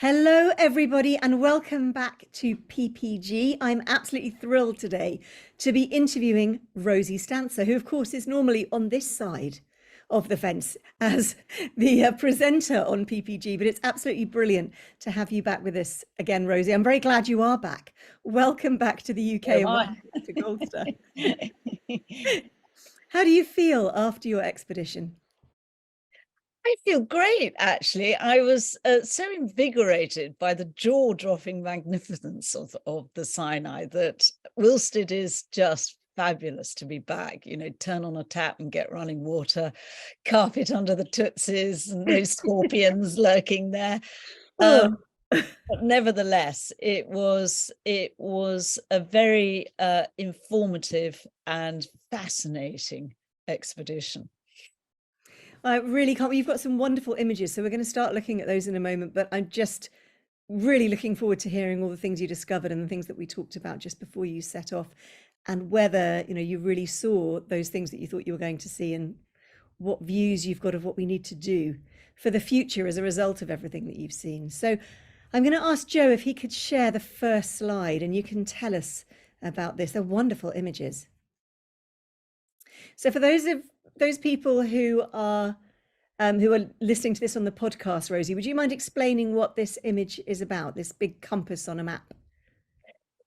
Hello, everybody, and welcome back to PPG. I'm absolutely thrilled today to be interviewing Rosie Stancer, who, of course, is normally on this side of the fence as the presenter on PPG. But it's absolutely brilliant to have you back with us again, Rosie. I'm very glad you are back. Welcome back to the UK and welcome back to Goldster. How do you feel after your expedition? I feel great, actually. I was so invigorated by the jaw-dropping magnificence of the Sinai that whilst it is just fabulous to be back, turn on a tap and get running water, carpet under the tootsies and those scorpions lurking there. Oh. But nevertheless, it was a very informative and fascinating expedition. I really can't. You've got some wonderful images, so we're going to start looking at those in a moment. But I'm just really looking forward to hearing all the things you discovered and the things that we talked about just before you set off, and whether you really saw those things that you thought you were going to see, and what views you've got of what we need to do for the future as a result of everything that you've seen. So I'm going to ask Joe if he could share the first slide, and you can tell us about this. They're wonderful images. So for those people who are listening to this on the podcast, Rosie, would you mind explaining what this image is about, this big compass on a map?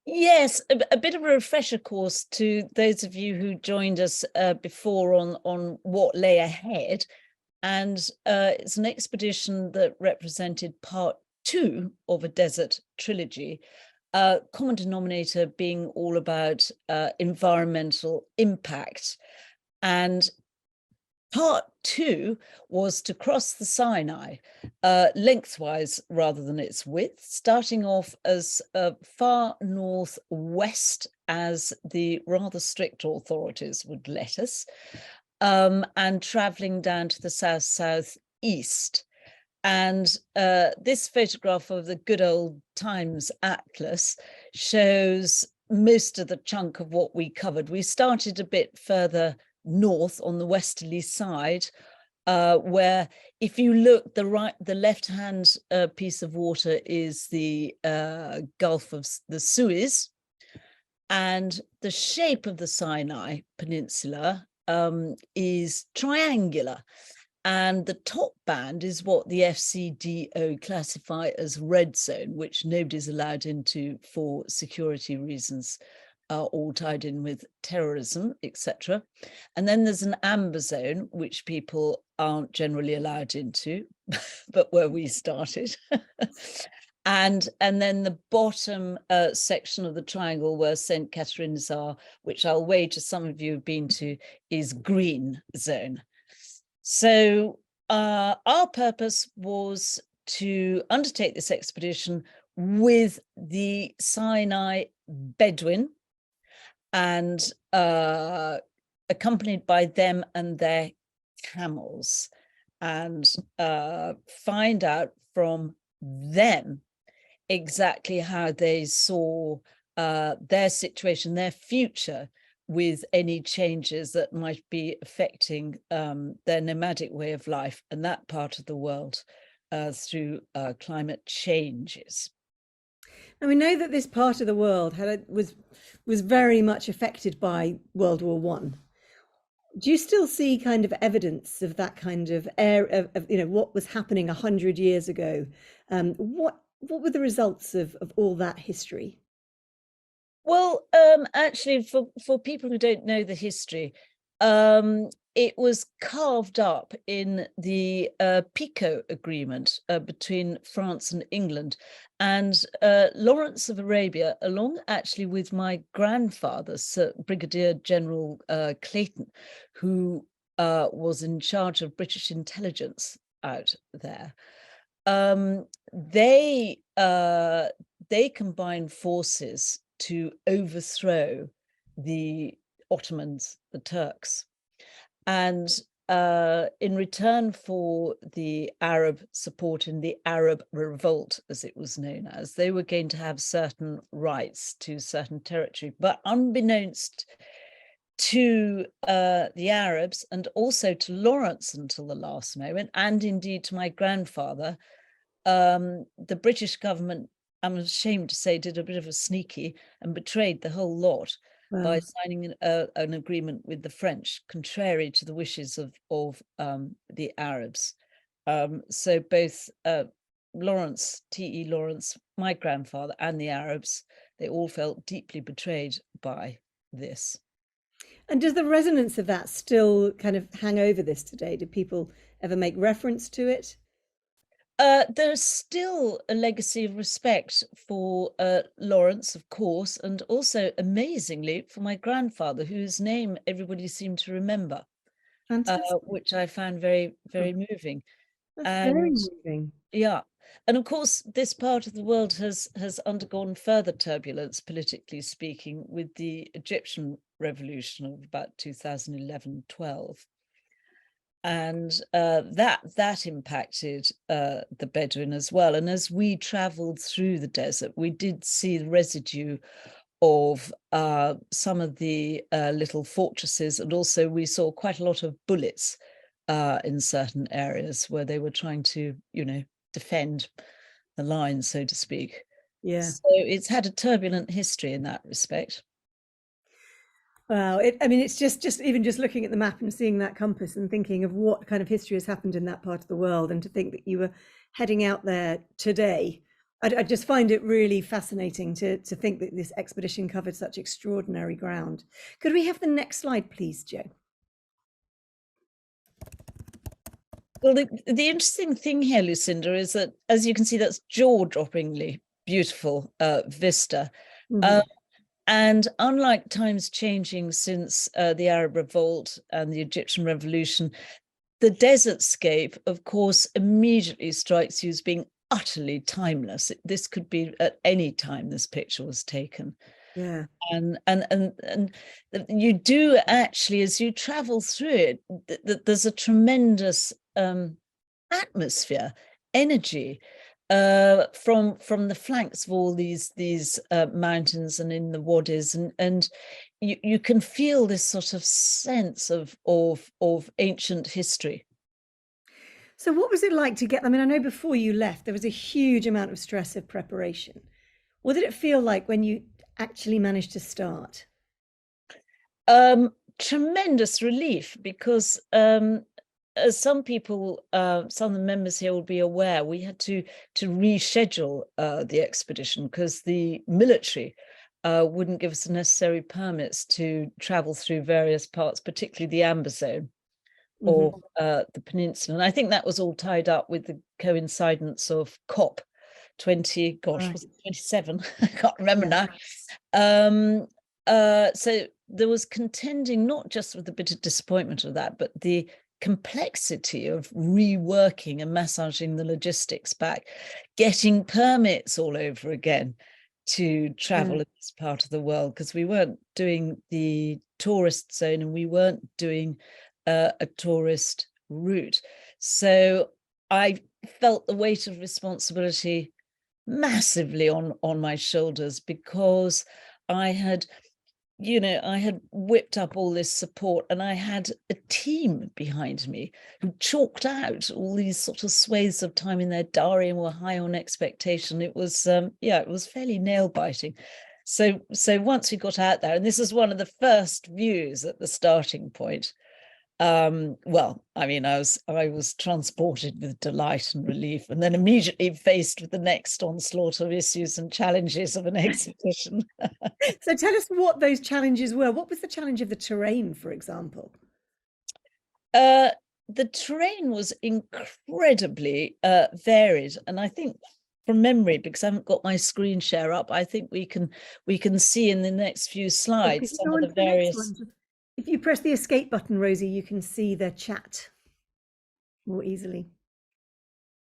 Yes, a bit of a refresher course to those of you who joined us before on what lay ahead. And it's an expedition that represented part 2 of a desert trilogy, common denominator being all about environmental impact. And part 2 was to cross the Sinai lengthwise rather than its width, starting off as far northwest as the rather strict authorities would let us, and travelling down to the south-southeast. And this photograph of the good old times atlas shows most of the chunk of what we covered. We started a bit further north on the westerly side, where if you look, the left-hand piece of water is the Gulf of the Suez, and the shape of the Sinai Peninsula is triangular, and the top band is what the FCDO classify as red zone, which nobody's allowed into for security reasons, all tied in with terrorism, etc. And then there's an amber zone, which people aren't generally allowed into, but where we started. And then the bottom section of the triangle where St. Catherine's are, which I'll wager some of you have been to, is green zone. So our purpose was to undertake this expedition with the Sinai Bedouin and accompanied by them and their camels, and find out from them exactly how they saw their situation, their future, with any changes that might be affecting their nomadic way of life and that part of the world through climate changes. And we know that this part of the world was very much affected by World War One. Do you still see kind of evidence of that kind of air of what was happening 100 years ago? What were the results of all that history? Well, actually, for people who don't know the history, it was carved up in the Picot Agreement between France and England. And Lawrence of Arabia, along actually with my grandfather, Sir Brigadier General Clayton, who was in charge of British intelligence out there, they combined forces to overthrow the Ottomans, the Turks. And in return for the Arab support in the Arab Revolt, as it was known as, they were going to have certain rights to certain territory. But unbeknownst to the Arabs, and also to Lawrence until the last moment, and indeed to my grandfather, the British government, I'm ashamed to say, did a bit of a sneaky and betrayed the whole lot by Wow. signing an agreement with the French, contrary to the wishes of the Arabs. So both Lawrence, T.E. Lawrence, my grandfather, and the Arabs, they all felt deeply betrayed by this. And does the resonance of that still kind of hang over this today? Do people ever make reference to it? There's still a legacy of respect for Lawrence, of course, and also, amazingly, for my grandfather, whose name everybody seemed to remember, Fantastic. which I found very, Oh, very moving. that's very And moving. yeah, and of course, this part of the world has undergone further turbulence, politically speaking, with the Egyptian revolution of about 2011-12. And that impacted the Bedouin as well. And as we traveled through the desert, we did see the residue of some of the little fortresses, and also we saw quite a lot of bullets in certain areas where they were trying to, defend the line, so to speak. Yeah. So it's had a turbulent history in that respect. Wow. I mean, it's just even just looking at the map and seeing that compass and thinking of what kind of history has happened in that part of the world, and to think that you were heading out there today. I just find it really fascinating to think that this expedition covered such extraordinary ground. Could we have the next slide, please, Joe? Well, the interesting thing here, Lucinda, is that, as you can see, that's jaw-droppingly beautiful vista. Mhm. And unlike times changing since the Arab Revolt and the Egyptian Revolution, the desert scape, of course, immediately strikes you as being utterly timeless. This could be at any time this picture was taken. Yeah. And you do actually, as you travel through it, there's a tremendous atmosphere, energy from the flanks of all these mountains and in the wadis, and you can feel this sort of sense of ancient history. So what was it like to get, I mean, I know before you left, there was a huge amount of stress of preparation. What did it feel like when you actually managed to start? Tremendous relief, because as some people, some of the members here will be aware, we had to reschedule the expedition because the military wouldn't give us the necessary permits to travel through various parts, particularly the Amber Zone of the peninsula. And I think that was all tied up with the coincidence of COP 20, gosh, Right. was it 27? I can't remember Yeah. now. So there was contending not just with the bit of disappointment of that, but the complexity of reworking and massaging the logistics back, getting permits all over again to travel in this part of the world, because we weren't doing the tourist zone and we weren't doing a tourist route. So I felt the weight of responsibility massively on my shoulders, because I had whipped up all this support, and I had a team behind me who chalked out all these sort of swathes of time in their diary and were high on expectation. It was it was fairly nail biting. So once we got out there, and this is one of the first views at the starting point, well, I mean, I was transported with delight and relief, and then immediately faced with the next onslaught of issues and challenges of an expedition. So tell us what those challenges were. What was the challenge of the terrain, for example? The terrain was incredibly varied, and I think, from memory, because I haven't got my screen share up, I think we can see in the next few Oh, could slides you some go of on the to the next various. one? If you press the escape button, Rosie, you can see the chat more easily.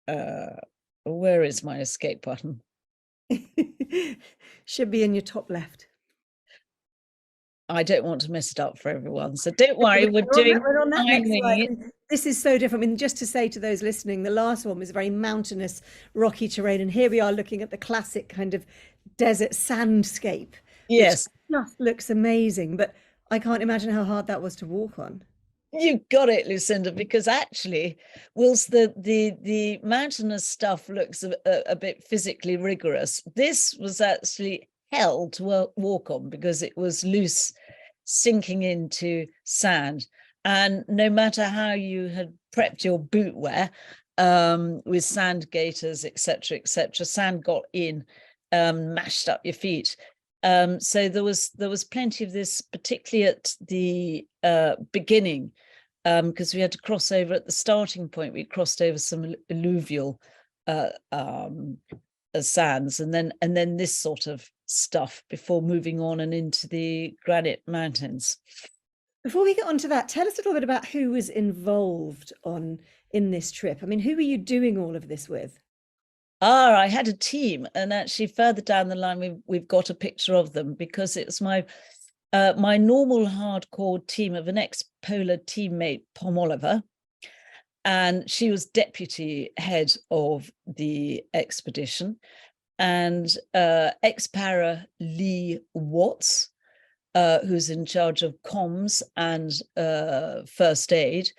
Where is my escape button? Should be in your top left. I don't want to mess it up for everyone, so don't worry, we're On that next slide. timing. And this is so different. I mean, just to say to those listening, the last one was very mountainous, rocky terrain, and here we are looking at the classic kind of desert sandscape, which Yes. just looks amazing. But I can't imagine how hard that was to walk on. You got it, Lucinda, because actually, whilst the mountainous stuff looks a bit physically rigorous, this was actually hell to walk on because it was loose, sinking into sand. And no matter how you had prepped your boot wear, with sand gaiters, etc., sand got in, mashed up your feet. So there was plenty of this, particularly at the beginning, because we had to cross over at the starting point. We crossed over some alluvial sands, and then this sort of stuff before moving on and into the granite mountains. Before we get on to that, tell us a little bit about who was involved in this trip. I mean, who were you doing all of this with? I had a team, and actually further down the line, we've got a picture of them because it's my normal hardcore team of an ex-polar teammate, Pom Oliver, and she was deputy head of the expedition, and ex-para Lee Watts, who's in charge of comms and first aid.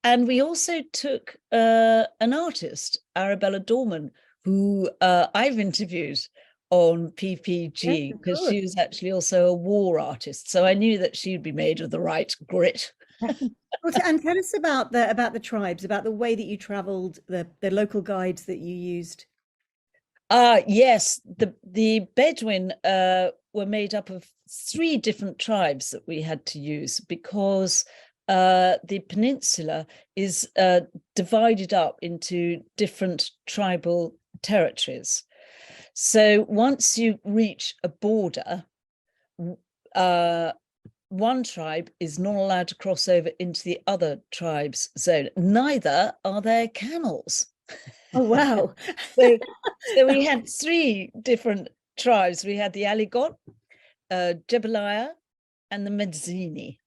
And we also took an artist, Arabella Dorman, who I've interviewed on PPG, because she was actually also a war artist. So I knew that she'd be made of the right grit. And tell us about the tribes, about the way that you traveled, the local guides that you used. Yes, the Bedouin were made up of 3 different tribes that we had to use because the peninsula is divided up into different tribal territories. So once you reach a border, one tribe is not allowed to cross over into the other tribe's zone. Neither are there camels. Oh, wow. So we had 3 different tribes. We had the Aligot, Jebeliah, and the Medzini,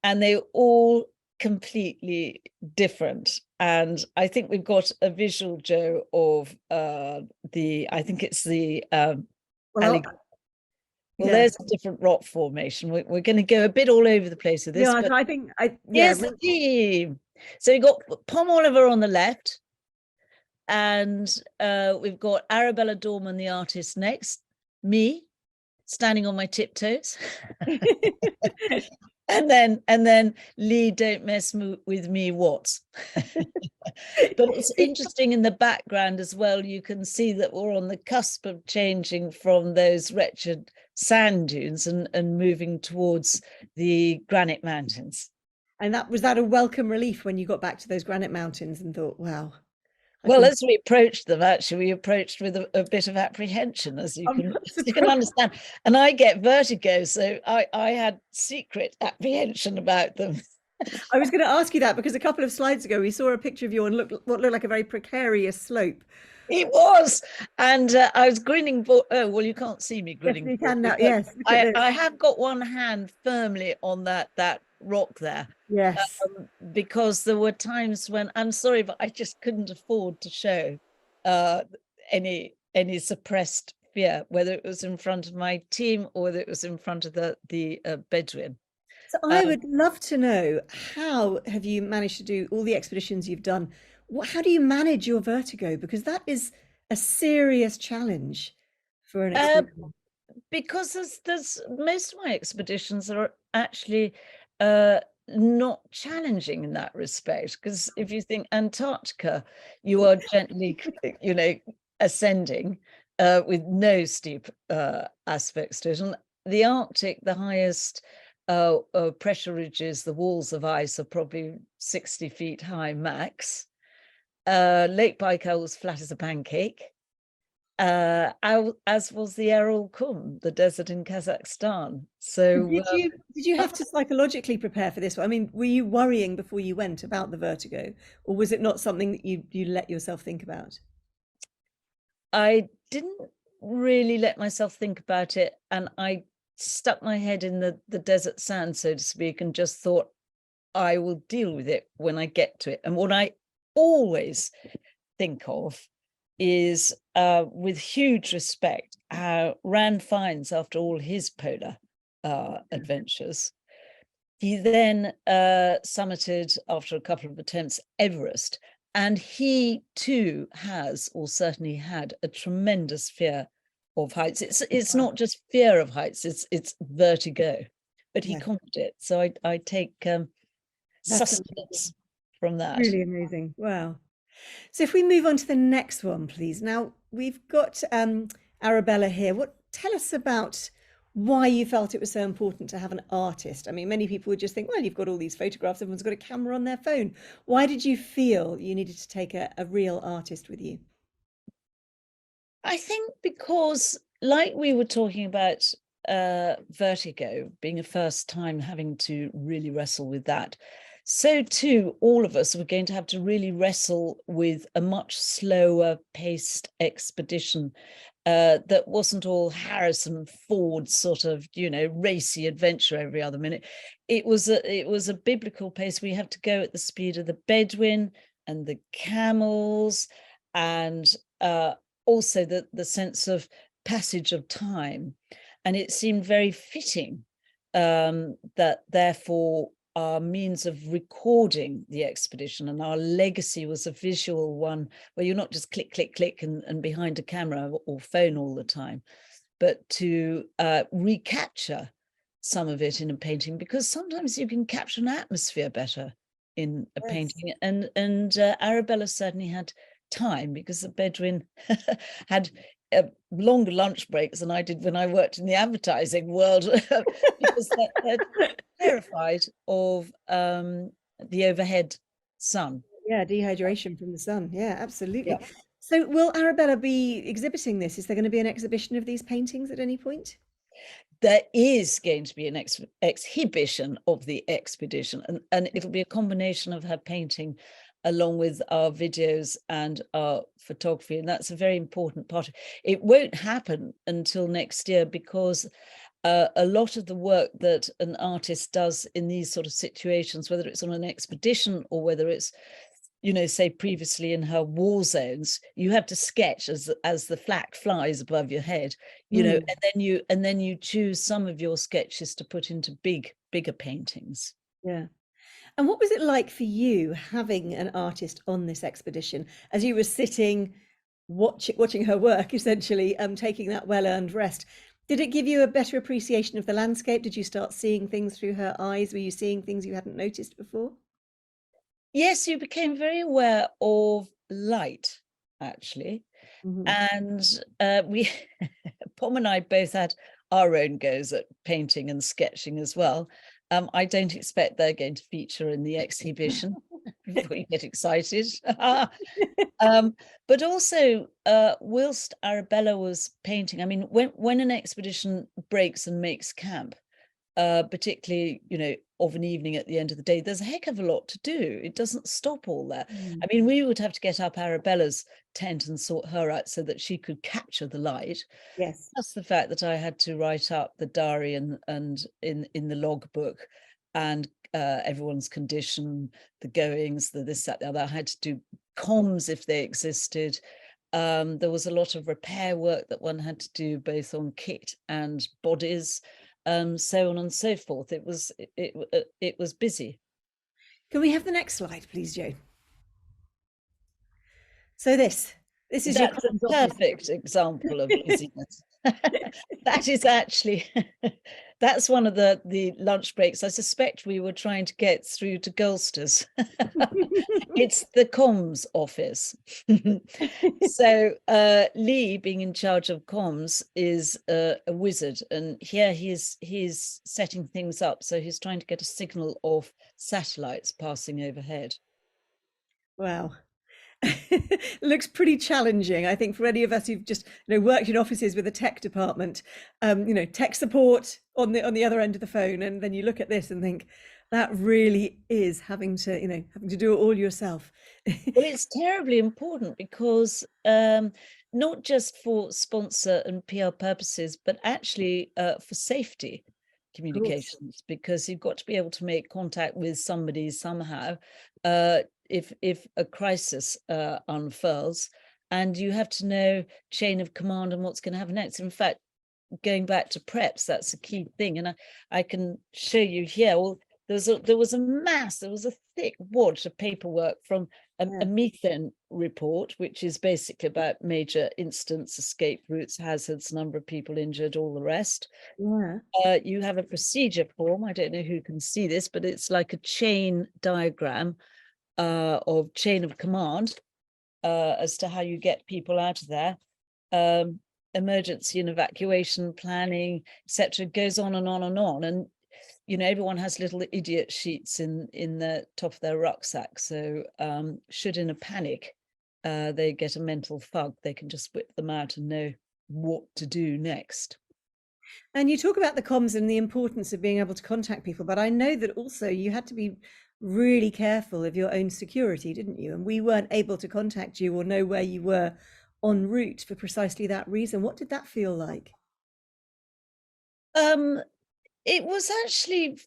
and they all completely different. And I think we've got a visual, Joe, of I think it's the Aligot. Well, there's a different rock formation. We're going to go a bit all over the place with this. Yeah, but I think here's the team. So we've got Pom Oliver on the left, and we've got Arabella Dorman, the artist, next, me standing on my tiptoes. and then Lee, don't mess with me, Watts. But it's interesting in the background as well. You can see that we're on the cusp of changing from those wretched sand dunes and moving towards the granite mountains. And was that a welcome relief when you got back to those granite mountains and thought, wow. Well, as we approached them, actually, we approached with a bit of apprehension, as you can understand. And I get vertigo, so I had secret apprehension about them. I was going to ask you that because a couple of slides ago, we saw a picture of you on what looked like a very precarious slope. It was, and I was grinning. Oh, well, you can't see me grinning. Yes, you can now. Yes, I have got one hand firmly on that rock there. Yes, because there were times when, I'm sorry, but I just couldn't afford to show any suppressed fear, whether it was in front of my team or whether it was in front of the Bedouin. So I would love to know, how have you managed to do all the expeditions you've done? How do you manage your vertigo? Because that is a serious challenge for an expedition. Because there's most of my expeditions are actually not challenging in that respect. Because if you think Antarctica, you are gently, ascending with no steep aspects to it. And the Arctic, the highest pressure ridges, the walls of ice are probably 60 feet high max. Lake Baikal was flat as a pancake, as was the Erol Kum, the desert in Kazakhstan. So did you have to psychologically prepare for this? I mean, were you worrying before you went about the vertigo, or was it not something that you let yourself think about? I didn't really let myself think about it, and I stuck my head in the desert sand, so to speak, and just thought, I will deal with it when I get to it. And what I always think of is, with huge respect, how Rand finds, after all his polar adventures, He then summited, after a couple of attempts, Everest. And he too has, or certainly had, a tremendous fear of heights. It's Wow. not just fear of heights, it's vertigo. But he Yeah, conquered it. So I take that's sustenance from that. really amazing. Wow. So if we move on to the next one, please. Now we've got Arabella here. Tell us about why you felt it was so important to have an artist. I mean, many people would just think, well, you've got all these photographs, everyone's got a camera on their phone. Why did you feel you needed to take a real artist with you? I think because, like we were talking about vertigo being a first time having to really wrestle with that, so too all of us were going to have to really wrestle with a much slower paced expedition that wasn't all Harrison Ford sort of, racy adventure every other minute. It was a biblical pace. We have to go at the speed of the Bedouin and the camels, and also the sense of passage of time. And it seemed very fitting that therefore our means of recording the expedition and our legacy was a visual one, where you're not just click, click, click and behind a camera or phone all the time, but to recapture some of it in a painting, because sometimes you can capture an atmosphere better in a Yes. painting. And Arabella certainly had time, because the Bedouin had longer lunch breaks than I did when I worked in the advertising world, because they're terrified of the overhead sun. Yeah, dehydration from the sun. Yeah, absolutely. Yeah. So will Arabella be exhibiting this? Is there going to be an exhibition of these paintings at any point? There is going to be an exhibition of the expedition, and it'll be a combination of her painting along with our videos and our photography, and that's a very important part. It won't happen until next year, because a lot of the work that an artist does in these sort of situations, whether it's on an expedition or whether it's, say previously in her war zones, you have to sketch as the flak flies above your head, Mm, and then you choose some of your sketches to put into bigger paintings. yeah. And what was it like for you having an artist on this expedition as you were sitting watching her work, essentially, taking that well-earned rest? Did it give you a better appreciation of the landscape? Did you start seeing things through her eyes? Were you seeing things you hadn't noticed before? Yes, you became very aware of light, actually. Mhm. And we Pom and I both had our own goes at painting and sketching as well. I don't expect they're going to feature in the exhibition before you get excited. But also, whilst Arabella was painting, I mean, when an expedition breaks and makes camp, particularly, of an evening at the end of the day, there's a heck of a lot to do. It doesn't stop all there. I Mm. mean, we would have to get up Arabella's tent and sort her out so that she could capture the light. Yes. Plus the fact that I had to write up the diary and in the logbook, and everyone's condition, the goings, the this, that, the other. I had to do comms if they existed. There was a lot of repair work that one had to do, both on kit and bodies, so on and so forth. It was busy. Can we have the next slide, please, Joe? So this is your That's a comms office. perfect example of busyness. That is actually that's one of the lunch breaks. I suspect we were trying to get through to Goldster's. It's the comms office. So Lee, being in charge of comms, is a wizard, and here he's setting things up. So he's trying to get a signal of satellites passing overhead. Wow. Looks pretty challenging, I think, for any of us who've just worked in offices with a tech department, tech support on the other end of the phone, and then you look at this and think that really is having to do it all yourself. Well, it's terribly important, because not just for sponsor and PR purposes, but actually for safety Of course. communications, because you've got to be able to make contact with somebody somehow if a crisis unfurls, and you have to know chain of command and what's going to happen next. In fact, going back to preps, that's a key thing, and I can show you here. Well, there was a thick wad of paperwork from Yeah. a methane report, which is basically about major incidents, escape routes, hazards, number of people injured, all the rest. Yeah. You have a procedure form. I don't know who can see this, but it's like a chain diagram of chain of command as to how you get people out of there. Emergency and evacuation planning, etc. Goes on and on and on. And everyone has little idiot sheets in the top of their rucksack. So should in a panic they get a mental fug, they can just whip them out and know what to do next. And you talk about the comms and the importance of being able to contact people, but I know that also you had to be really careful of your own security, didn't you? And we weren't able to contact you or know where you were en route for precisely that reason. What did that feel like? It was actually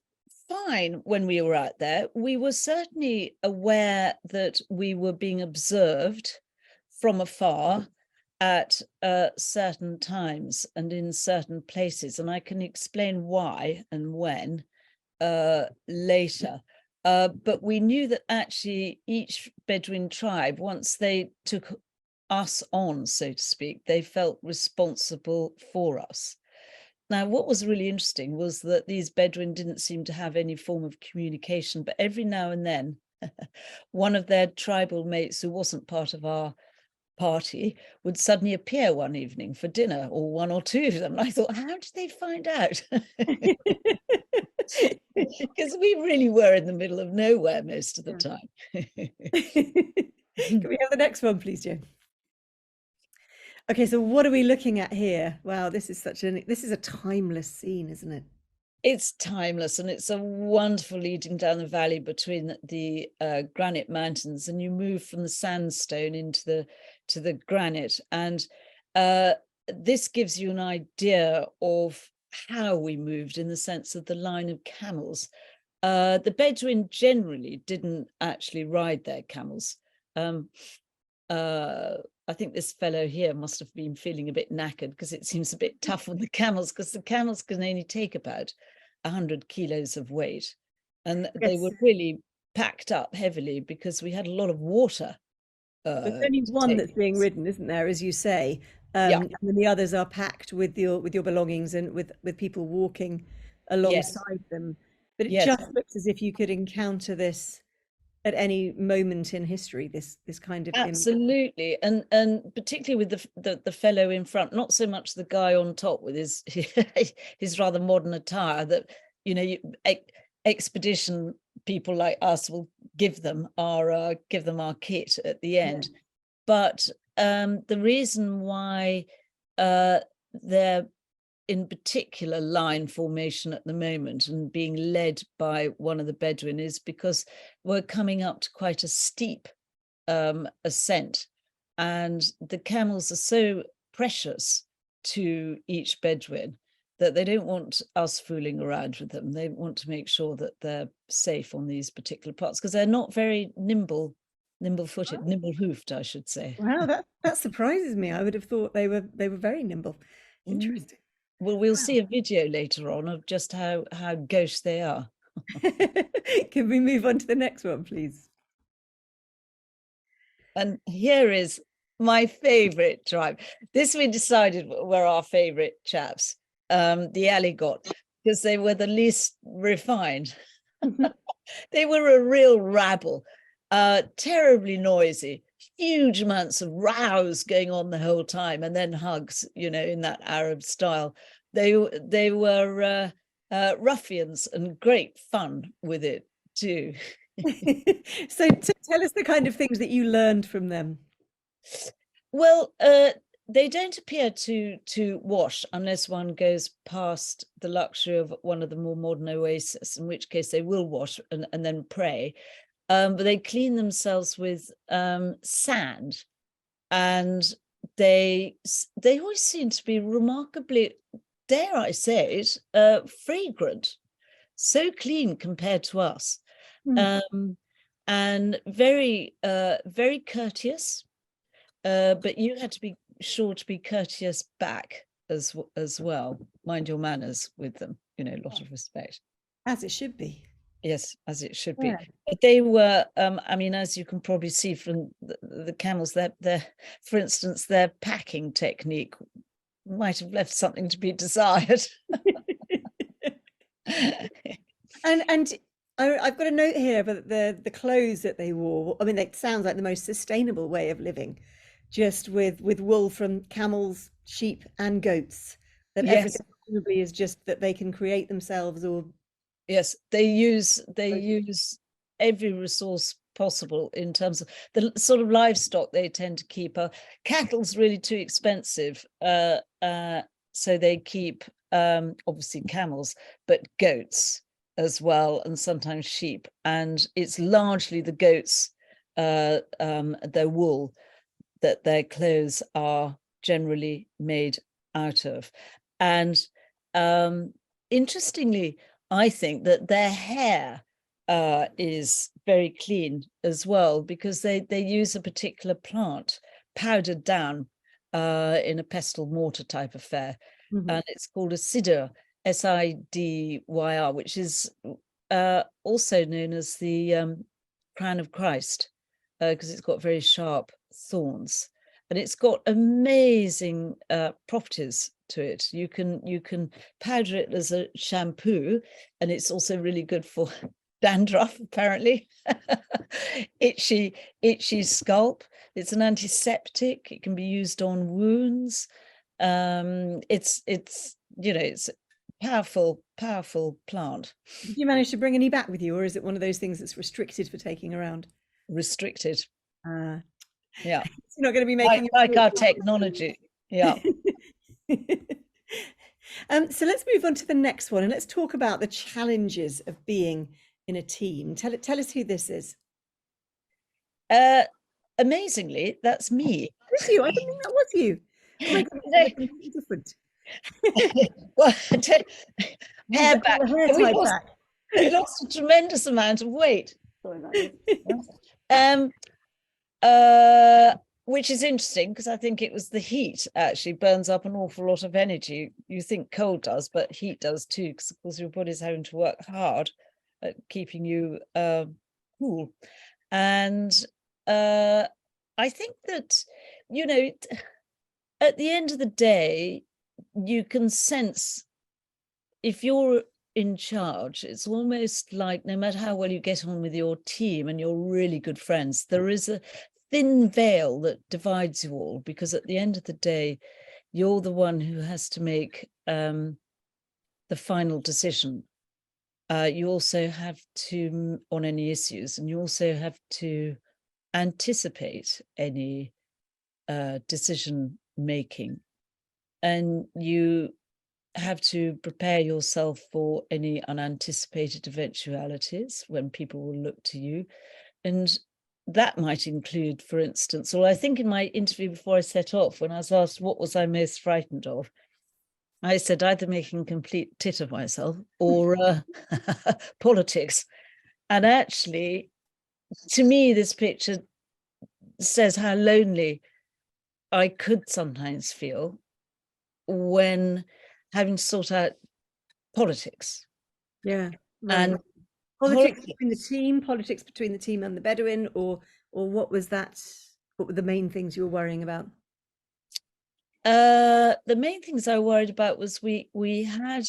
fine when we were out there. We were certainly aware that we were being observed from afar at certain times and in certain places, and I can explain why and when later. But we knew that actually each Bedouin tribe, once they took us on, so to speak, they felt responsible for us. Now, what was really interesting was that these Bedouin didn't seem to have any form of communication, but every now and then, one of their tribal mates who wasn't part of our party would suddenly appear one evening for dinner, or one or two of them. And I thought, how did they find out? Because we really were in the middle of nowhere most of the time. Can we have the next one, please, Joe? Okay, so what are we looking at here? Wow, this is a timeless scene, isn't it? It's timeless, and it's a wonderful leading down the valley between the granite mountains, and you move from the sandstone into the granite, and this gives you an idea of how we moved in the sense of the line of camels. The Bedouin generally didn't actually ride their camels. I think this fellow here must have been feeling a bit knackered, because it seems a bit tough on the camels, because the camels can only take about 100 kilos of weight, and they were really packed up heavily because we had a lot of water. There's only one that's being ridden, isn't there, as you say? Yeah. And then the others are packed with your belongings and with people walking alongside them. But it just looks as if you could encounter this at any moment in history, this kind of absolutely. And particularly with the fellow in front, not so much the guy on top with his his rather modern attire, that expedition people like us will give them our kit at the end. But the reason why they're in particular line formation at the moment and being led by one of the Bedouin is because we're coming up to quite a steep ascent, and the camels are so precious to each Bedouin that they don't want us fooling around with them. They want to make sure that they're safe on these particular parts, because they're not very nimble-footed, nimble-hoofed, I should say. Wow, that surprises me. I would have thought they were very nimble. Interesting. Well, we'll see a video later on of just how gauche they are. Can we move on to the next one, please? And here is my favorite tribe. This we decided were our favorite chaps, the Aligot, because they were the least refined. They were a real rabble, terribly noisy, huge amounts of rows going on the whole time, and then hugs, in that Arab style. They were ruffians, and great fun with it too. So tell us the kind of things that you learned from them. Well, they don't appear to wash unless one goes past the luxury of one of the more modern oases, in which case they will wash and then pray. But they clean themselves with sand, and they always seem to be remarkably, dare I say it, fragrant, so clean compared to us, and very very courteous. But you had to be sure to be courteous back as well. Mind your manners with them, a lot of respect. As it should be. Yes, as it should be. Yeah. But they were, I mean, as you can probably see from the camels, they're, for instance, their packing technique might have left something to be desired. And I've got a note here about the clothes that they wore. I mean, it sounds like the most sustainable way of living, just with wool from camels, sheep, and goats. That Yes, everything presumably is just that they can create themselves, or yes, they use every resource possible in terms of the sort of livestock they tend to keep. Cattle's really too expensive, so they keep obviously camels, but goats as well, and sometimes sheep. And it's largely the goats, their wool, that their clothes are generally made out of. And interestingly, I think that their hair is very clean as well, because they use a particular plant powdered down in a pestle mortar type affair. And it's called a cider, Sidyr, which is also known as the crown of Christ, because it's got very sharp thorns, and it's got amazing properties to it. You can powder it as a shampoo, and it's also really good for dandruff, apparently. itchy scalp. It's an antiseptic. It can be used on wounds. It's it's powerful plant. did you manage to bring any back with you, or is it one of those things that's restricted for taking around? Restricted. Yeah, Yeah, you're not going to be like making our technology. Yeah. So let's move on to the next one, and let's talk about the challenges of being in a team. Tell us who this is. Amazingly, that's me. Was you? I didn't think that was you. Oh my goodness, you look completely different. Well, hair Got back. the hair tied back. We lost a tremendous amount of weight. Sorry about this. Which is interesting, because I think it was the heat actually burns up an awful lot of energy. You think cold does, but heat does too, because of course your body's having to work hard at keeping you cool. And I think that, at the end of the day, you can sense, if you're in charge, it's almost like, no matter how well you get on with your team and you're really good friends, there is a thin veil that divides you all, because at the end of the day, you're the one who has to make the final decision. You also have to, on any issues, and you also have to anticipate any decision making, and you have to prepare yourself for any unanticipated eventualities when people will look to you. And that might include, for instance, or I think in my interview before I set off, when I was asked what was I most frightened of, I said either making complete tit of myself or politics. And actually, to me, this picture says how lonely I could sometimes feel when having to sort out politics. Yeah. Right. And Politics between the team, politics between the team and the Bedouin, or what was that? What were the main things you were worrying about? The main things I worried about was we had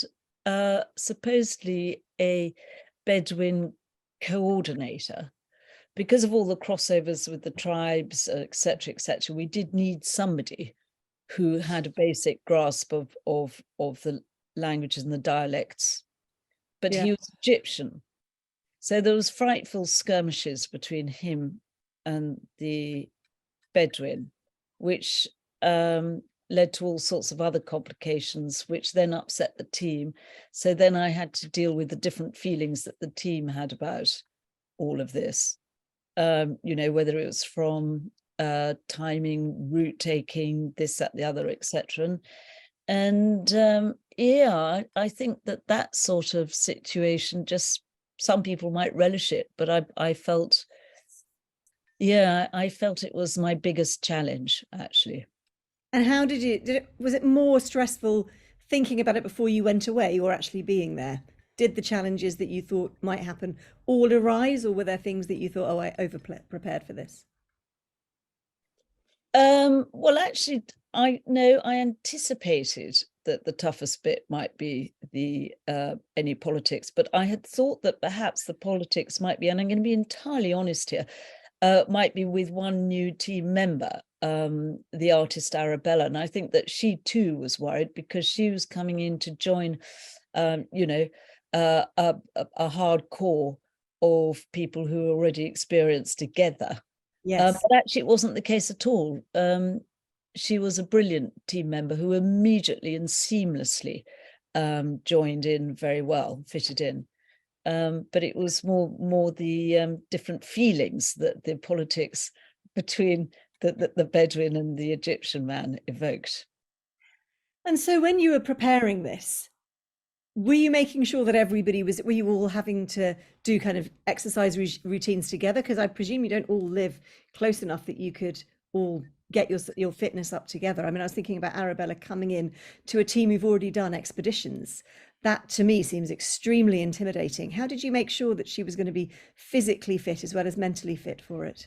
supposedly a Bedouin coordinator. Because of all the crossovers with the tribes, etc., etc., we did need somebody who had a basic grasp of the languages and the dialects. But Yeah. he was Egyptian, so there was frightful skirmishes between him and the Bedouin, which led to all sorts of other complications, which then upset the team. So then I had to deal with the different feelings that the team had about all of this. Whether it was from timing, route taking, this, that, the other, etc. And I think that sort of situation, just some people might relish it, but I felt it was my biggest challenge, actually. And how was it more stressful thinking about it before you went away, or actually being there? did the challenges that you thought might happen all arise, or were there things that you thought, oh, I over prepared for this? Well, actually, I anticipated that the toughest bit might be the any politics, but I had thought that perhaps the politics might be, and I'm going to be entirely honest here, might be with one new team member, the artist Arabella, and I think that she too was worried because she was coming in to join, you know, a hardcore of people who are already experienced together. Yes. But actually, it wasn't the case at all. She was a brilliant team member who immediately and seamlessly joined in very well, fitted in. But it was more the different feelings that the politics between the Bedouin and the Egyptian man evoked. And so when you were preparing this, were you making sure that everybody was, were you all having to do kind of exercise routines together? Because I presume you don't all live close enough that you could all get your fitness up together. I mean, I was thinking about Arabella coming in to a team who've already done expeditions. That to me seems extremely intimidating. How did you make sure that she was going to be physically fit as well as mentally fit for it?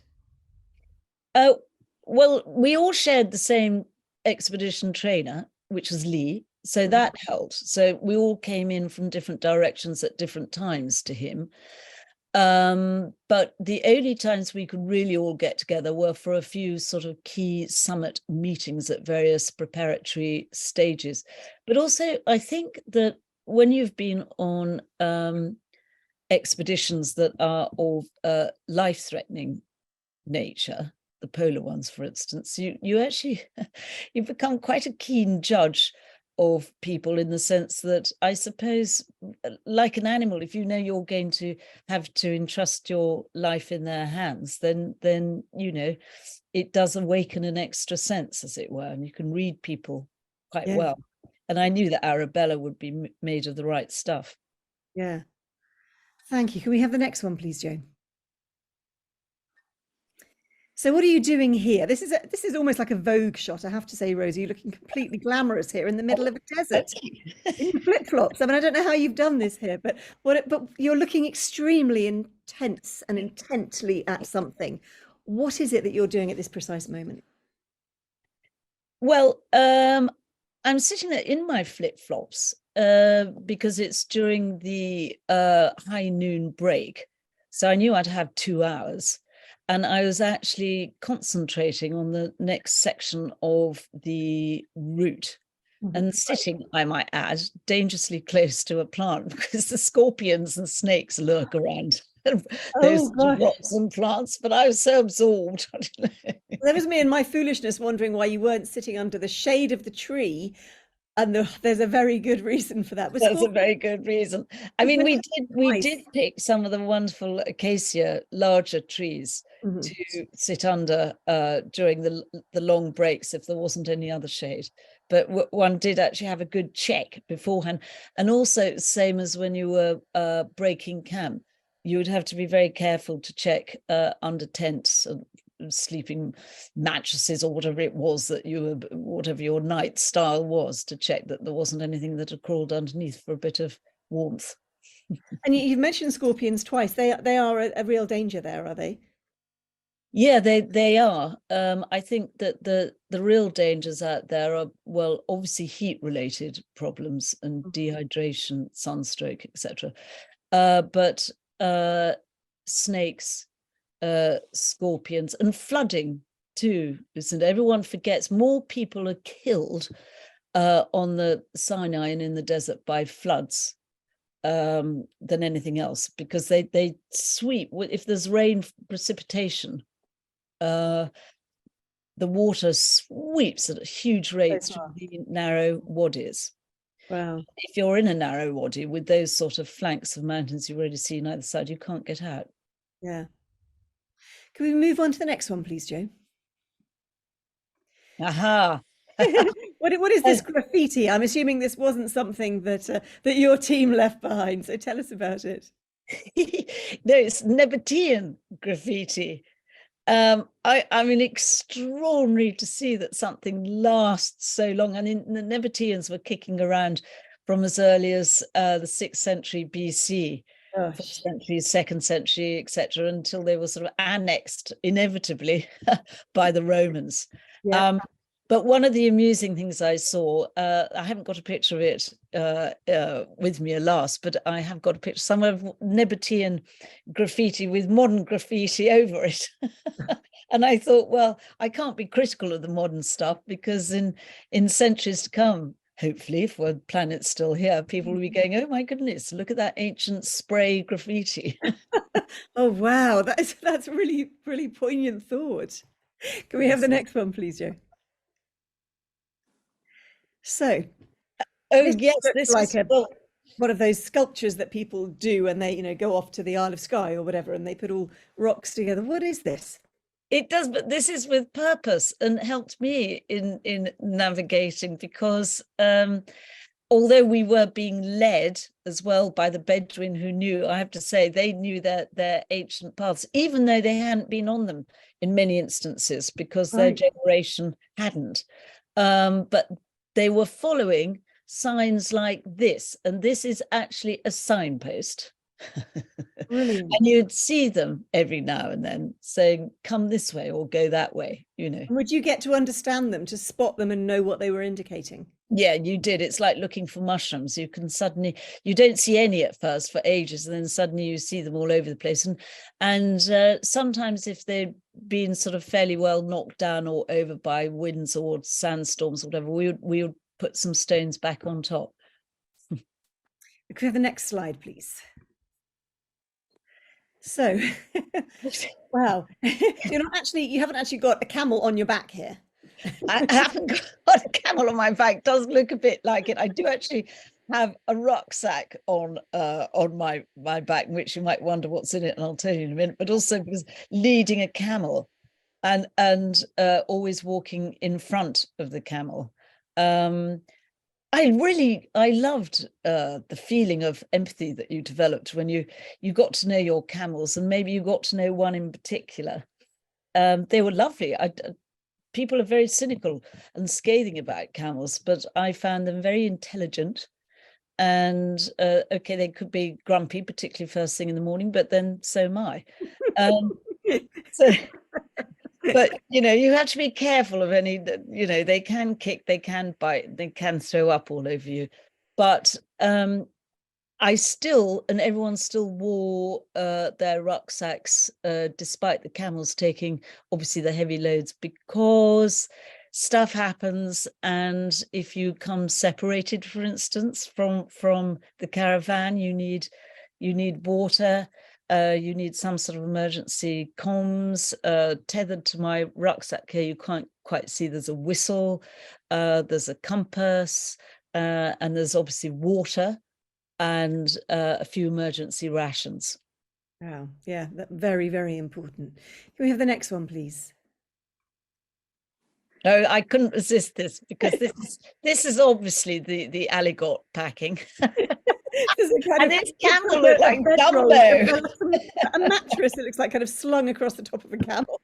Well, we all shared the same expedition trainer, which was Lee. So that helped. So we all came in from different directions at different times to him. But the only times we could really all get together were for a few sort of key summit meetings at various preparatory stages. But also, I think that when you've been on expeditions that are of life-threatening nature, the polar ones, for instance, you actually you become quite a keen judge of people, in the sense that, I suppose, like an animal, if you know you're going to have to entrust your life in their hands, then you know it does awaken an extra sense, as it were, and you can read people quite well. And I knew that Arabella would be made of the right stuff. Yeah. Thank you. Can we have the next one, please, Joan? So what are you doing here? This is almost like a Vogue shot, I have to say, Rosie. You're looking completely glamorous here in the middle of a desert in your flip-flops. I mean, I don't know how you've done this here, but you're looking extremely intense and intently at something. What is it that you're doing at this precise moment? Well, I'm sitting there in my flip-flops because it's during the high noon break. So I knew I'd have 2 hours. And I was actually concentrating on the next section of the route and sitting, I might add, dangerously close to a plant because the scorpions and snakes lurk around those rocks and plants. But I was so absorbed. That was me and my foolishness wondering why you weren't sitting under the shade of the tree. And there's a very good reason for that. That's a very good reason. I mean, we did pick some of the wonderful acacia, larger trees to sit under during the long breaks if there wasn't any other shade. But one did actually have a good check beforehand. And also, same as when you were breaking camp, you would have to be very careful to check under tents and sleeping mattresses or whatever it was that whatever your night style was, to check that there wasn't anything that had crawled underneath for a bit of warmth. And you've mentioned scorpions twice. They are a real danger there, are they? Yeah, they are. I think that the real dangers out there are, well, obviously heat related problems and dehydration, sunstroke, etc. But snakes, scorpions, and flooding too. Listen, everyone forgets more people are killed on the Sinai and in the desert by floods than anything else, because they sweep, if there's rain precipitation, the water sweeps at huge rates through the narrow wadis. Wow. If you're in a narrow wadi with those sort of flanks of mountains you've already seen either side, you can't get out. Yeah. Can we move on to the next one, please, Jo? Aha. What is this graffiti? I'm assuming this wasn't something that your team left behind. So tell us about it. No, it's Nabatean graffiti. I mean, extraordinary to see that something lasts so long. And the Nabateans were kicking around from as early as the 6th century BC, Gosh. 1st century, 2nd century, etc., until they were sort of annexed inevitably by the Romans. Yeah. But one of the amusing things I saw, I haven't got a picture of it with me, alas, but I have got a picture somewhere of Nebatean graffiti with modern graffiti over it. And I thought, well, I can't be critical of the modern stuff, because in centuries to come, hopefully, if the planet's still here, people will be going, oh my goodness, look at that ancient spray graffiti. Oh wow, that's really, really poignant thought. Can we have the next one, please, Jo? So Oh this yes, looks this like is, well, one of those sculptures that people do when they, go off to the Isle of Skye or whatever, and they put all rocks together. What is this? it does, but this is with purpose and helped me in navigating, because although we were being led as well by the Bedouin, who knew, I have to say, they knew their ancient paths, even though they hadn't been on them in many instances, because their Right. generation hadn't. But they were following signs like this, and this is actually a signpost. Brilliant. And you'd see them every now and then saying, come this way or go that way, And would you get to understand them, to spot them and know what they were indicating? Yeah, you did. It's like looking for mushrooms. You can suddenly, you don't see any at first for ages, and then suddenly you see them all over the place. And sometimes, if they've been sort of fairly well knocked down or over by winds or sandstorms or whatever, we would put some stones back on top. Could we have the next slide, please? So, wow, you haven't actually got a camel on your back here. I haven't got a camel on my back. It does look a bit like it. I do actually have a rucksack on my back, which you might wonder what's in it, and I'll tell you in a minute. But also because leading a camel and always walking in front of the camel. I loved the feeling of empathy that you developed when you got to know your camels, and maybe you got to know one in particular. They were lovely. People are very cynical and scathing about camels, but I found them very intelligent. And okay, they could be grumpy, particularly first thing in the morning, but then so am I. So, but you have to be careful of any. They can kick, they can bite, they can throw up all over you. But I still, and everyone still wore their rucksacks, despite the camels taking obviously the heavy loads, because stuff happens. And if you come separated, for instance, from the caravan, you need water, you need some sort of emergency comms. Tethered to my rucksack here, you can't quite see, there's a whistle, there's a compass, and there's obviously water, and a few emergency rations. Wow, yeah, that's very, very important. Can we have the next one, please? No, I couldn't resist this, because this is obviously the aligot packing. And this camel looked like Dumbo. A mattress that looks like kind of slung across the top of a camel.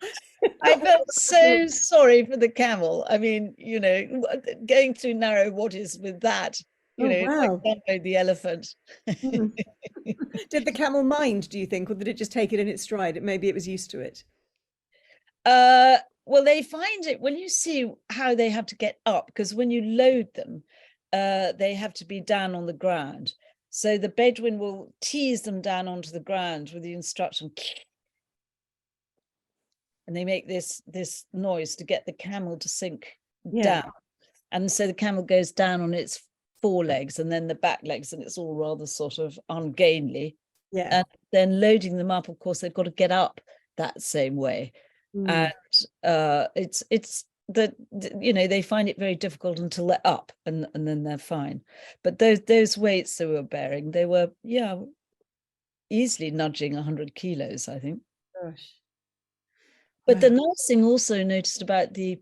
I felt so sorry for the camel. I mean, going through narrow waters with that, wow. like Dumbo the elephant. Did the camel mind, do you think, or did it just take it in its stride? Maybe it was used to it. Well, they find it when you see how they have to get up, because when you load them, they have to be down on the ground. So the Bedouin will tease them down onto the ground with the instruction, and they make this noise to get the camel to sink down. And so the camel goes down on its forelegs and then the back legs, and it's all rather sort of ungainly. Yeah. And then loading them up, of course, they've got to get up that same way. And it's that they find it very difficult until they're up, and then they're fine. But those weights they were bearing, they were easily nudging 100 kilos, I think. Gosh. But Wow. the nice thing also noticed about the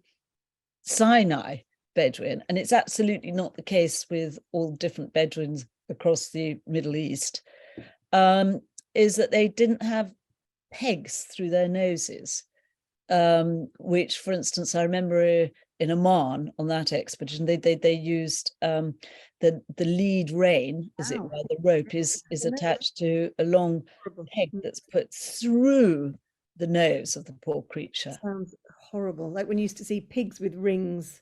Sinai Bedouin, and it's absolutely not the case with all different Bedouins across the Middle East, is that they didn't have pegs through their noses. Which, for instance, I remember in Oman on that expedition. They used the lead rein, as it Wow. were. The rope is attached to a long peg that's put through the nose of the poor creature. Sounds horrible. Like when you used to see pigs with rings.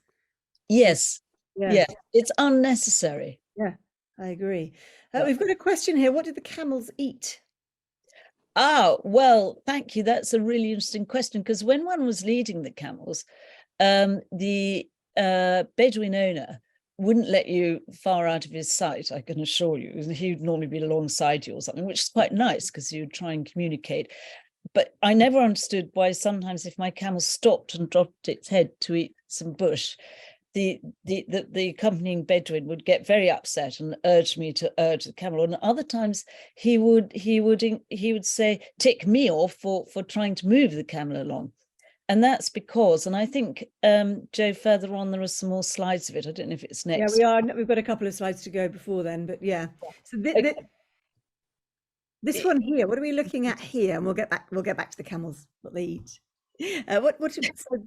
Yes. Yeah. Yeah. It's unnecessary. Yeah, I agree. Yeah. We've got a question here. What did the camels eat? Ah, well, thank you. That's a really interesting question, because when one was leading the camels, the Bedouin owner wouldn't let you far out of his sight, I can assure you. He'd normally be alongside you or something, which is quite nice because you'd try and communicate. But I never understood why sometimes if my camel stopped and dropped its head to eat some bush, the accompanying Bedouin would get very upset and urge me to urge the camel. And other times he would say, tick me off for trying to move the camel along. And that's because, and I think, Joe, further on, there are some more slides of it. I don't know if it's next. Yeah, we've got a couple of slides to go before then, but yeah. So this one here, what are we looking at here? And we'll get back to the camels, what they eat. So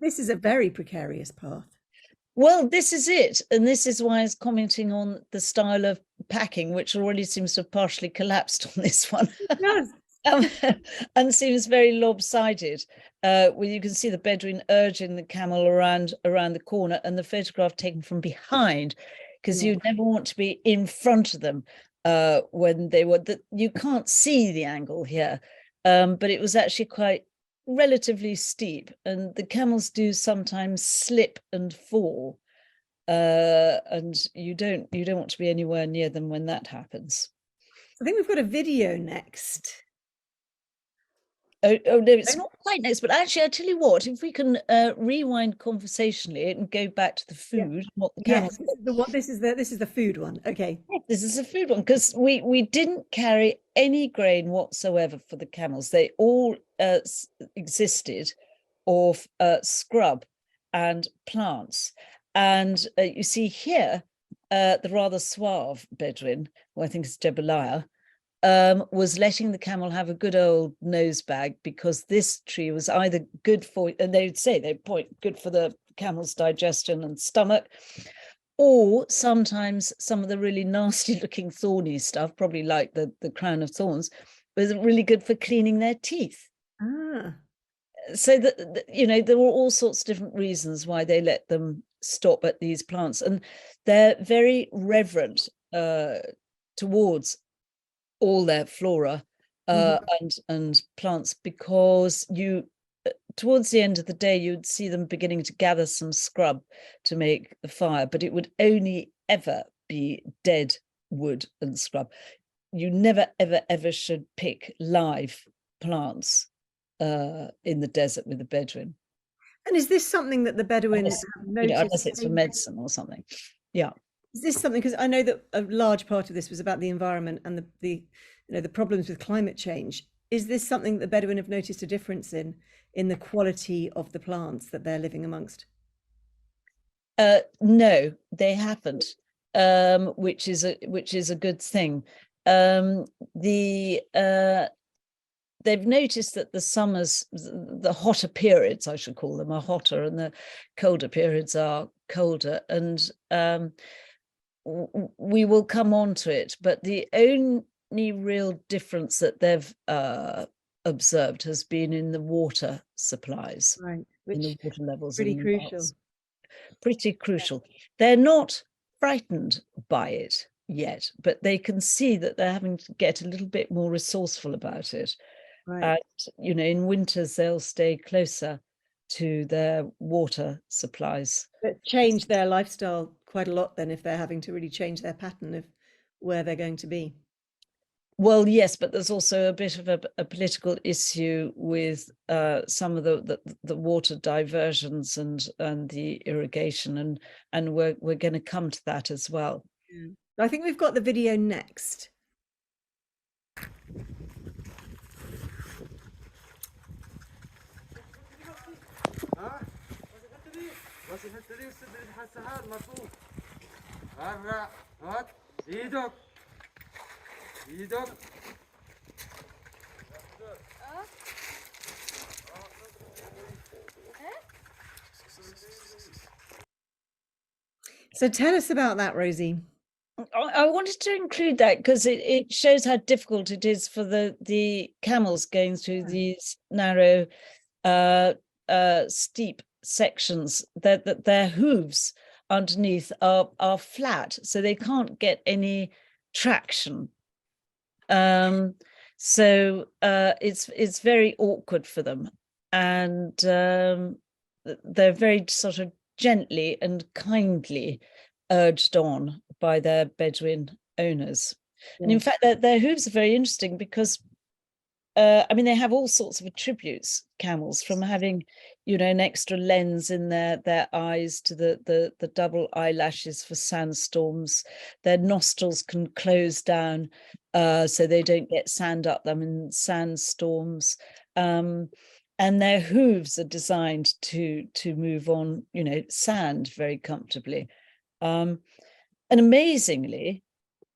this is a very precarious path. Well, this is it. And this is why I was commenting on the style of packing, which already seems to have partially collapsed on this one. It does. And seems very lopsided. Where you can see the Bedouin urging the camel around the corner, and the photograph taken from behind, because you never want to be in front of them when they were. You can't see the angle here, but it was actually quite relatively steep, and the camels do sometimes slip and fall, and you don't want to be anywhere near them when that happens. I think we've got a video next. Oh no, it's not quite next, but actually, I tell you what, if we can rewind conversationally and go back to the food, what the camels. This is the food one. Okay. This is a food one, because we didn't carry any grain whatsoever for the camels. They all existed of scrub and plants. And you see here, the rather suave Bedouin, who I think is Jebeliah, was letting the camel have a good old nose bag, because this tree was either good for, and they'd point, good for the camel's digestion and stomach, or sometimes some of the really nasty looking thorny stuff, probably like the crown of thorns, was really good for cleaning their teeth. So that, there were all sorts of different reasons why they let them stop at these plants, and they're very reverent towards all their flora and plants, because towards the end of the day, you'd see them beginning to gather some scrub to make the fire, but it would only ever be dead wood and scrub. You never, ever, ever should pick live plants in the desert with the Bedouin. And is this something that the Bedouin have noticed? Unless it's for medicine or something. Yeah. Is this something, because I know that a large part of this was about the environment and the problems with climate change. Is this something that the Bedouin have noticed a difference in the quality of the plants that they're living amongst? No, they haven't, which is a good thing. They've noticed that the summers, the hotter periods, I should call them, are hotter, and the colder periods are colder. And we will come on to it, but the only real difference that they've observed has been in the water supplies, right? In the water levels. Pretty crucial. Pretty crucial. They're not frightened by it yet, but they can see that they're having to get a little bit more resourceful about it. Right. And in winters they'll stay closer to their water supplies. But change their lifestyle quite a lot then, if they're having to really change their pattern of where they're going to be. Well, yes, but there's also a bit of a political issue with some of the water diversions and the irrigation, and we're going to come to that as well. Yeah. I think we've got the video next. So tell us about that, Rosie. I wanted to include that because it shows how difficult it is for the camels going through these narrow, steep sections. That their hooves underneath are flat, so they can't get any traction. So it's very awkward for them, and they're very sort of gently and kindly urged on by their Bedouin owners. And in fact, their hooves are very interesting because I mean, they have all sorts of attributes, camels, from having, an extra lens in their eyes to the double eyelashes for sandstorms. Their nostrils can close down so they don't get sand up them in sandstorms. And their hooves are designed to move on, sand very comfortably. And amazingly,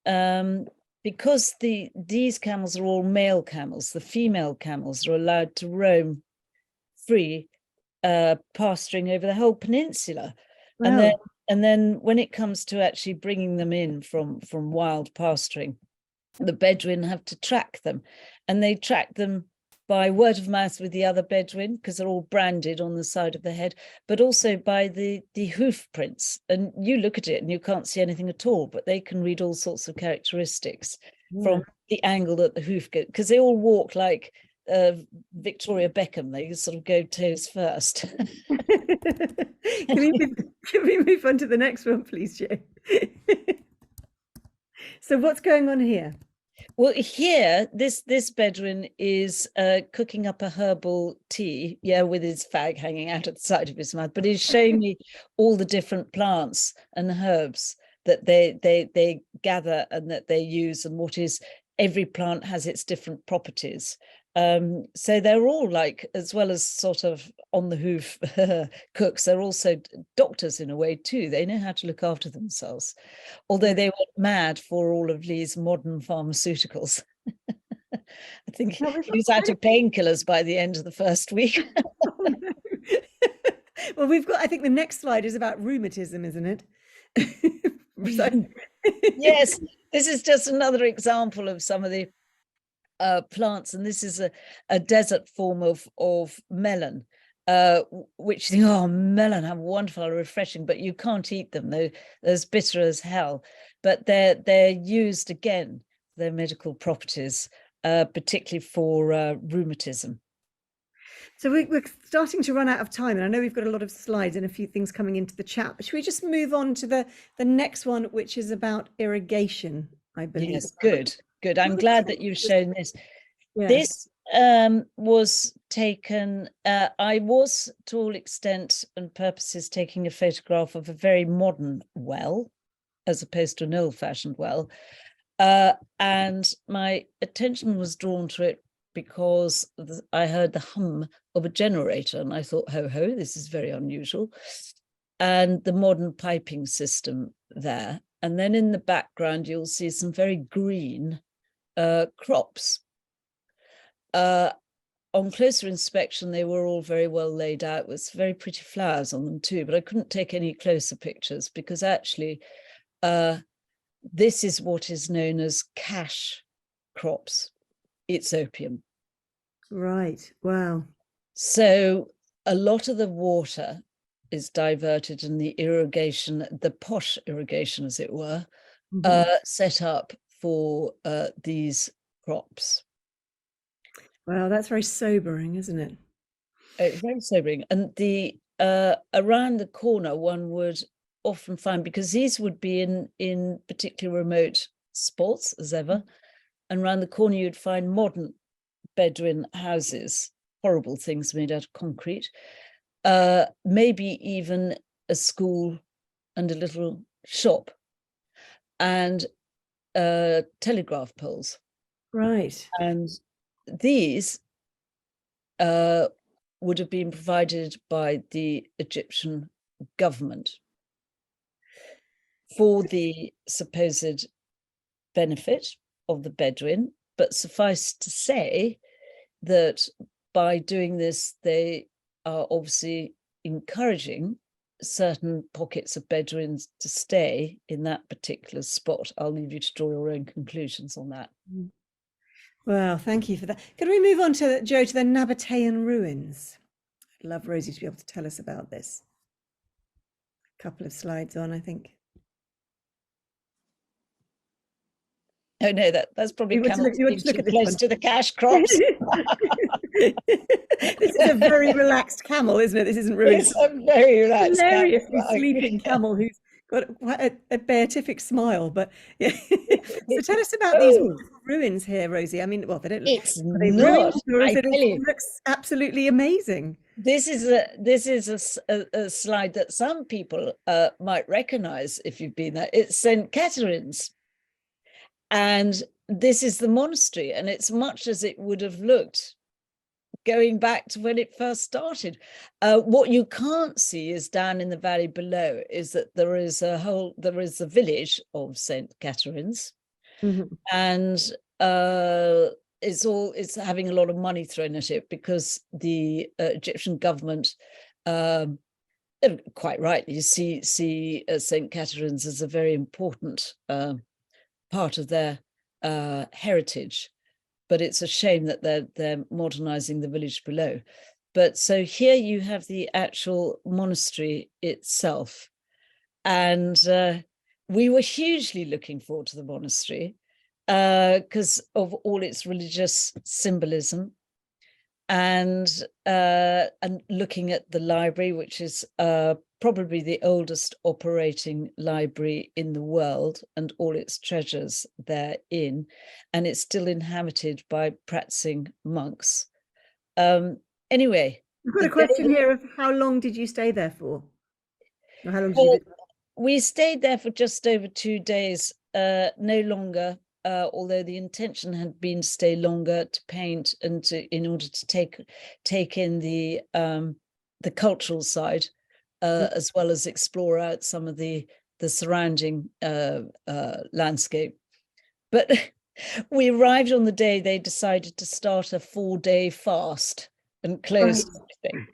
because these camels are all male camels, the female camels are allowed to roam free, pasturing over the whole peninsula. Wow. And then when it comes to actually bringing them in from wild pasturing, the Bedouin have to track them, and they track them by word of mouth with the other Bedouin, because they're all branded on the side of the head, but also by the hoof prints. And you look at it and you can't see anything at all, but they can read all sorts of characteristics from the angle that the hoof goes, because they all walk like Victoria Beckham. They sort of go toes first. Can we move on to the next one, please, Jo? So what's going on here? Well, here, this Bedouin is cooking up a herbal tea, with his fag hanging out at the side of his mouth, but he's showing me all the different plants and herbs that they gather and that they use, and every plant has its different properties. So they're all, like, as well as sort of on the hoof cooks, they're also doctors in a way too. They know how to look after themselves, although they went mad for all of Lee's modern pharmaceuticals. I think he was out of painkillers by the end of the first week. Oh, no. Well, I think the next slide is about rheumatism, isn't it? Yes, this is just another example of some of the plants, and this is a desert form of melon, which you think, oh, melon, how wonderful, how refreshing, but you can't eat them. They're as bitter as hell. But they're used again, their medical properties, particularly for rheumatism. So we're starting to run out of time, and I know we've got a lot of slides and a few things coming into the chat, but should we just move on to the next one, which is about irrigation, I believe. Yes, good. I'm glad that you've shown this. Yes. This was taken, I was, to all extent and purposes, taking a photograph of a very modern well, as opposed to an old-fashioned well. And my attention was drawn to it because I heard the hum of a generator, and I thought, ho, this is very unusual. And the modern piping system there. And then in the background, you'll see some very green crops. On closer inspection, they were all very well laid out with very pretty flowers on them too, but I couldn't take any closer pictures because actually this is what is known as cash crops. It's opium. Right. Wow. So a lot of the water is diverted in the irrigation, the posh irrigation, as it were, set up for these crops. Wow, that's very sobering, isn't it? It's very sobering. And the around the corner, one would often find, because these would be in particularly remote spots as ever, and around the corner you'd find modern Bedouin houses, horrible things made out of concrete, maybe even a school and a little shop, and telegraph poles. Right. And these would have been provided by the Egyptian government for the supposed benefit of the Bedouin. But suffice to say that by doing this, they are obviously encouraging certain pockets of Bedouins to stay in that particular spot. I'll leave you to draw your own conclusions on that. Well, thank you for that. Could we move on to, Joe, to the Nabatean ruins? I'd love Rosie to be able to tell us about this. A couple of slides on, I think. Oh no, that's probably You want to camels look being at too this close one. to the cash crops. This is a very relaxed camel, isn't it? This isn't ruined. It's a very relaxed Hilariously camel. sleeping camel who's got a beatific smile. But yeah. So tell us about these ruins here, Rosie. I mean, well, they don't. It's Are they not. ruins, or is I it? tell you, It looks absolutely amazing. this is a slide that some people might recognize if you've been there. It's St. Catherine's, and this is the monastery, and it's much as it would have looked going back to when it first started. What you can't see is down in the valley below is that there is a village of St. Catherine's, and it's having a lot of money thrown at it because the Egyptian government, quite rightly, see St. Catherine's as a very important part of their heritage. But it's a shame that they're modernizing the village below. But so here you have the actual monastery itself. And we were hugely looking forward to the monastery because of all its religious symbolism, and looking at the library, which is probably the oldest operating library in the world, and all its treasures therein, and it's still inhabited by practicing monks. Anyway, I've got a question here of how long did you stay there for? Or how long did you? We stayed there for just over 2 days, no longer. Although the intention had been to stay longer to paint and in order to take in the cultural side, as well as explore out some of the surrounding landscape. But we arrived on the day they decided to start a 4-day fast and close everything.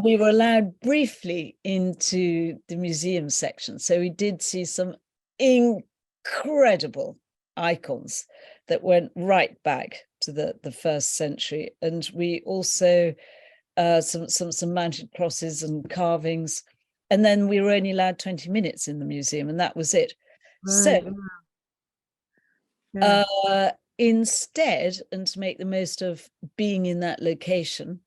We were allowed briefly into the museum section, so we did see some incredible icons that went right back to the 1st century, and we also some mounted crosses and carvings, and then we were only allowed 20 minutes in the museum, and that was it. Right. So instead, and to make the most of being in that location,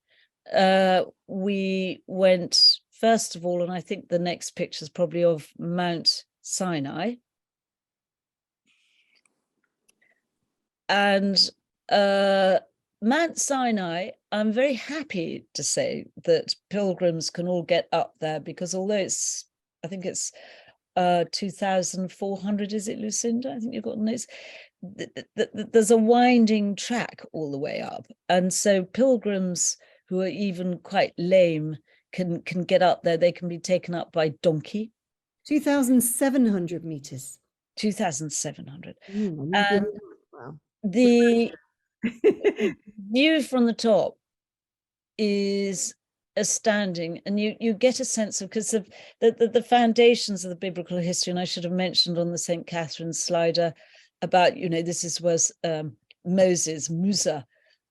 we went first of all, and I think the next picture is probably of Mount Sinai. And Mount Sinai, I'm very happy to say that pilgrims can all get up there, because although I think it's 2,400, is it, Lucinda? I think you've got notes. There's a winding track all the way up, and so pilgrims who are even quite lame can get up there. They can be taken up by donkey. 2,700 meters. 2,700. And wow. The view from the top is astounding, and you get a sense of, because of the foundations of the biblical history, and I should have mentioned on the St. Catherine's slider about, this is where Musa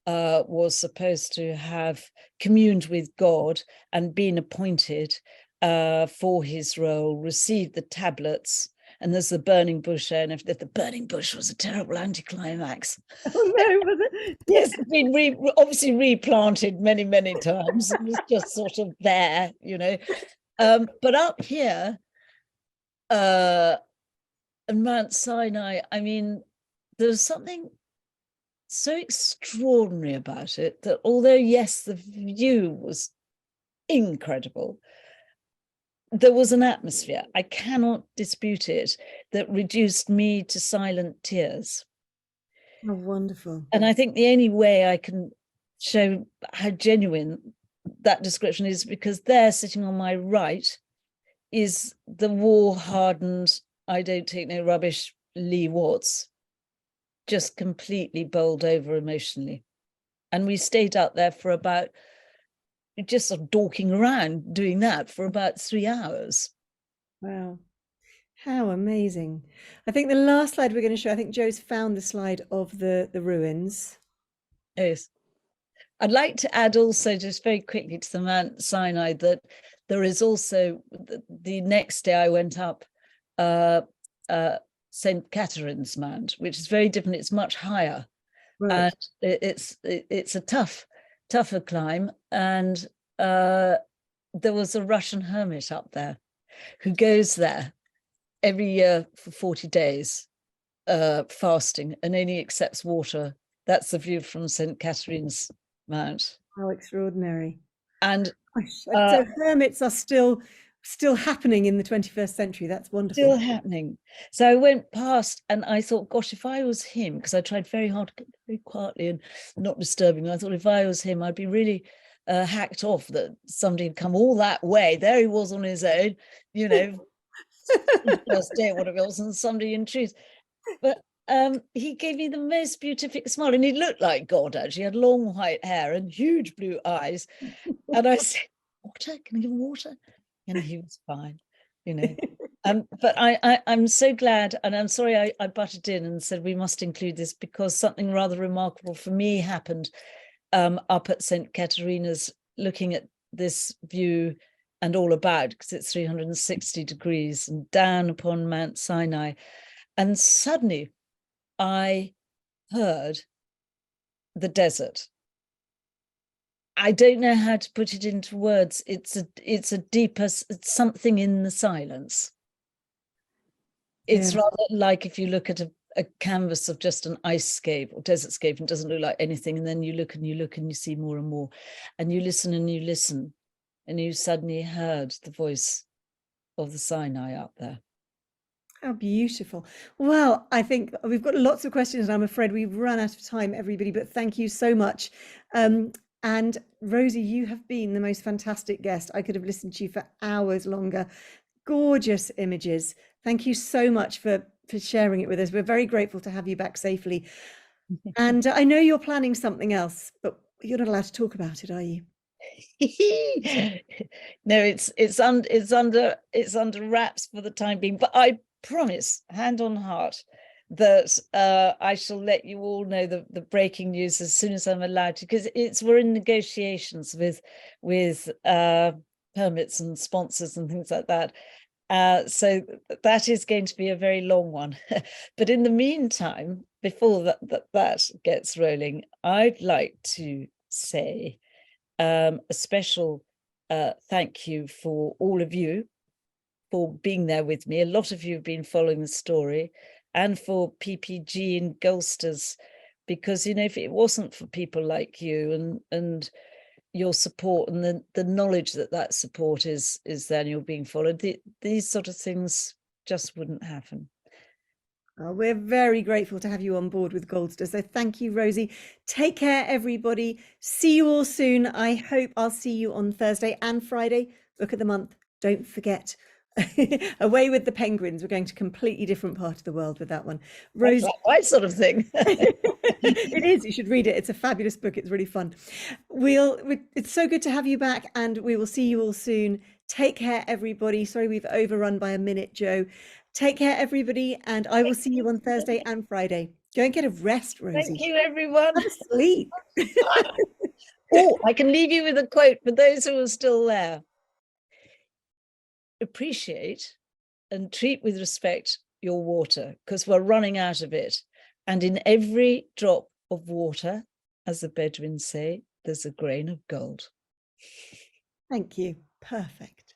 was supposed to have communed with God and been appointed for his role, received the tablets, and there's the burning bush there, and if the burning bush was a terrible anticlimax. Oh no, was it? Yes, it's been obviously replanted many, many times. It was just sort of there, But up here, Mount Sinai, I mean, there's something so extraordinary about it that although, yes, the view was incredible, there was an atmosphere, I cannot dispute it, that reduced me to silent tears. Oh, wonderful. And I think the only way I can show how genuine that description is, because there, sitting on my right, is the war-hardened, I don't take no rubbish, Lee Watts, just completely bowled over emotionally. And we stayed out there for about, just sort of dorking around doing that for about 3 hours. Wow. How amazing. I think the last slide we're going to show, I think Joe's found the slide of the ruins. Yes. I'd like to add also, just very quickly, to the Mount Sinai, that there is also the next day I went up St. Catherine's Mount, which is very different. It's much higher, Right. and it's a tougher climb. And there was a Russian hermit up there who goes there every year for 40 days, fasting, and only accepts water. That's the view from St. Catherine's Mount. How extraordinary. And so hermits are still happening in the 21st century. That's wonderful. Still happening. So I went past and I thought, gosh, if I was him, because I tried very hard to get very quietly and not disturbing. I thought if I was him, I'd be really hacked off that somebody had come all that way. There he was on his own, you know, first day or whatever it was, and somebody in shoes. But he gave me the most beatific smile, and he looked like God, actually. He had long white hair and huge blue eyes. And I said, water? Can I give him water? And he was fine, you know. But I'm so glad, and I'm sorry I butted in and said we must include this, because something rather remarkable for me happened up at St. Caterina's, looking at this view and all about, because it's 360 degrees and down upon Mount Sinai. And suddenly I heard the desert. I don't know how to put it into words. It's a deeper, it's something in the silence. It's rather like if you look at a canvas of just an ice scape or desert scape and it doesn't look like anything, and then you look and you look and you see more and more, and you listen and you listen, and you suddenly heard the voice of the Sinai up there. How beautiful. Well, I think we've got lots of questions, and I'm afraid we've run out of time, everybody, but thank you so much. And Rosie, you have been the most fantastic guest. I could have listened to you for hours longer. Gorgeous images. Thank you so much for sharing it with us. We're very grateful to have you back safely. And I know you're planning something else, but you're not allowed to talk about it, are you? No, it's under wraps for the time being, but I promise, hand on heart, that I shall let you all know the breaking news as soon as I'm allowed to, because we're in negotiations with permits and sponsors and things like that. So that is going to be a very long one. But in the meantime, before that gets rolling, I'd like to say a special thank you for all of you for being there with me. A lot of you have been following the story, and for PPG and Goldsters, because, you know, if it wasn't for people like you and your support and the knowledge that support is there and you're being followed, these sort of things just wouldn't happen. We're very grateful to have you on board with Goldster. So thank you, Rosie. Take care, everybody. See you all soon. I hope I'll see you on Thursday and Friday. Book of the month. Don't forget. Away with the penguins. We're going to a completely different part of the world with that one. Rosie, right sort of thing. It is. You should read it. It's a fabulous book. It's really fun. It's so good to have you back, and we will see you all soon. Take care, everybody. Sorry, we've overrun by a minute, Joe. Take care, everybody, and I will see you on Thursday and Friday. Go and get a rest, Rosie. Thank you, everyone. Have a sleep. Oh, I can leave you with a quote for those who are still there. Appreciate and treat with respect your water, because we're running out of it. And in every drop of water, as the Bedouins say, there's a grain of gold. Thank you. Perfect.